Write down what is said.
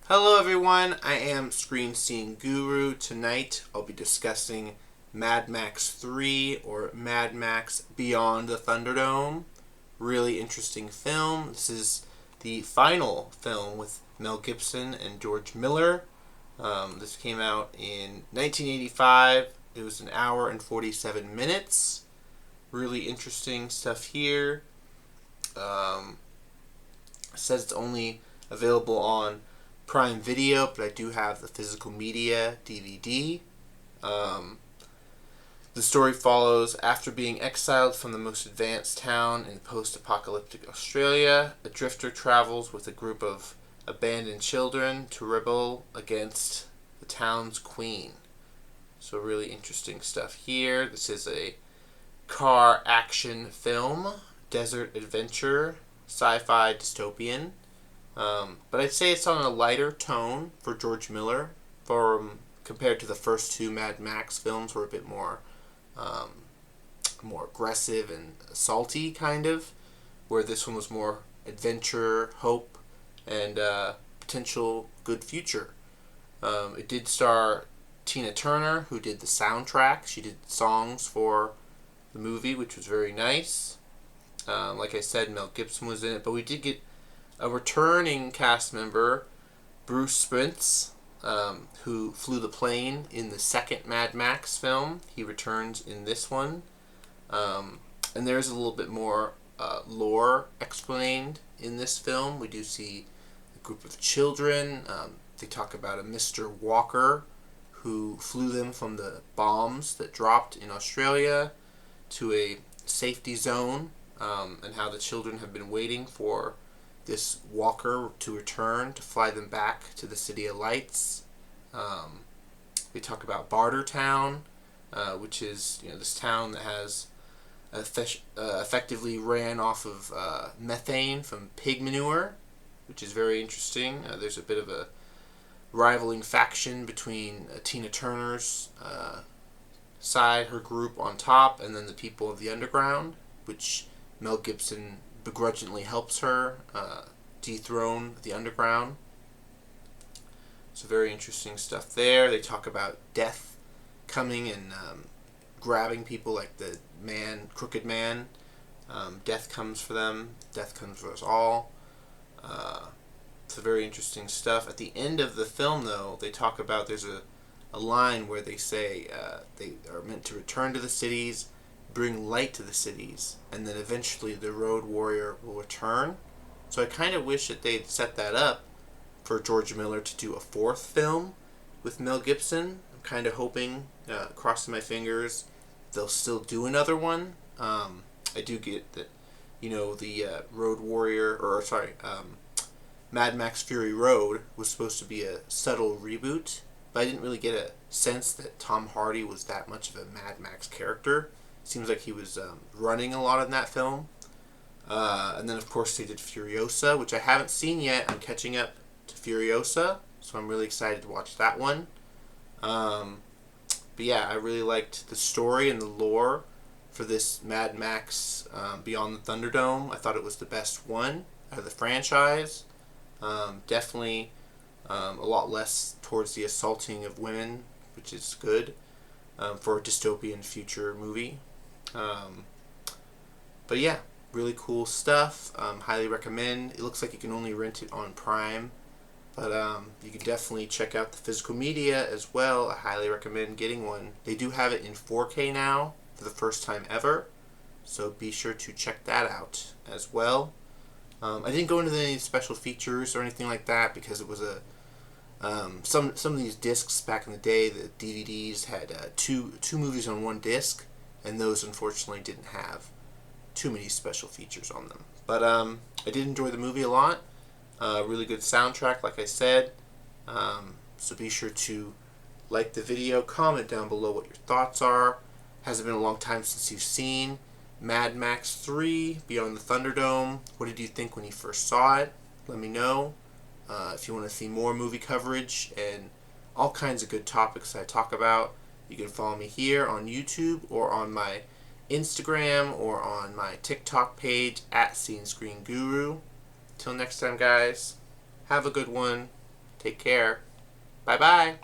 Hello everyone, I am Screen Scene Guru. Tonight I'll be discussing Mad Max 3 or Mad Max Beyond the Thunderdome. Really interesting film. This is the final film with Mel Gibson and George Miller. This came out in 1985. It was an hour and 47 minutes. Really interesting stuff here. It says it's only available on Prime Video, but I do have the physical media DVD. The story follows after being exiled from the most advanced town in post-apocalyptic Australia, a drifter travels with a group of abandoned children to rebel against the town's queen. So really interesting stuff here. This is a car action film, desert adventure, sci-fi dystopian. But I'd say it's on a lighter tone for George Miller, compared to the first two Mad Max films, were a bit more aggressive and salty, kind of, where this one was more adventure, hope, and potential good future. It did star Tina Turner, who did the soundtrack. She did songs for the movie, which was very nice. Like I said, Mel Gibson was in it, but we did get a returning cast member, Bruce Spence, who flew the plane in the second Mad Max film. He returns in this one. And there's a little bit more lore explained in this film. We do see a group of children. They talk about a Mr. Walker who flew them from the bombs that dropped in Australia to a safety zone, and how the children have been waiting for this walker to return to fly them back to the City of Lights. We talk about Bartertown, which is this town that has effectively ran off of methane from pig manure, which is very interesting. There's a bit of a rivaling faction between Tina Turner's side, her group on top, and then the people of the underground, which Mel Gibson begrudgingly helps her dethrone the underground. So very interesting stuff there. They talk about death coming and grabbing people like the crooked man. Death comes for them. Death comes for us all. It's very interesting stuff. At the end of the film, though, they talk about, there's a line where they say they are meant to return to the cities, bring light to the cities, and then eventually the road warrior will return. So I kind of wish that they'd set that up for George Miller to do a fourth film with Mel Gibson. I'm kind of hoping, crossing my fingers, they'll still do another one. I do get that, the Road Warrior, Mad Max Fury Road was supposed to be a subtle reboot, but I didn't really get a sense that Tom Hardy was that much of a Mad Max character. Seems like he was running a lot in that film. And then, of course, they did Furiosa, which I haven't seen yet. I'm catching up to Furiosa, so I'm really excited to watch that one. But yeah, I really liked the story and the lore for this Mad Max Beyond the Thunderdome. I thought it was the best one out of the franchise. Definitely a lot less towards the assaulting of women, which is good for a dystopian future movie. But yeah, really cool stuff. Highly recommend. It looks like you can only rent it on Prime, but you can definitely check out the physical media as well. I highly recommend getting one. They do have it in 4K now for the first time ever, so be sure to check that out as well. I didn't go into any special features or anything like that because it was some of these discs back in the day, the DVDs had two movies on one disc, and those unfortunately didn't have too many special features on them. But I did enjoy the movie a lot. Really good soundtrack, like I said. So be sure to like the video, comment down below what your thoughts are. Hasn't been a long time since you've seen Mad Max 3 Beyond the Thunderdome. What did you think when you first saw it? Let me know. If you want to see more movie coverage and all kinds of good topics I talk about, you can follow me here on YouTube or on my Instagram or on my TikTok page @SceneScreenGuru. Till next time, guys, have a good one. Take care. Bye-bye.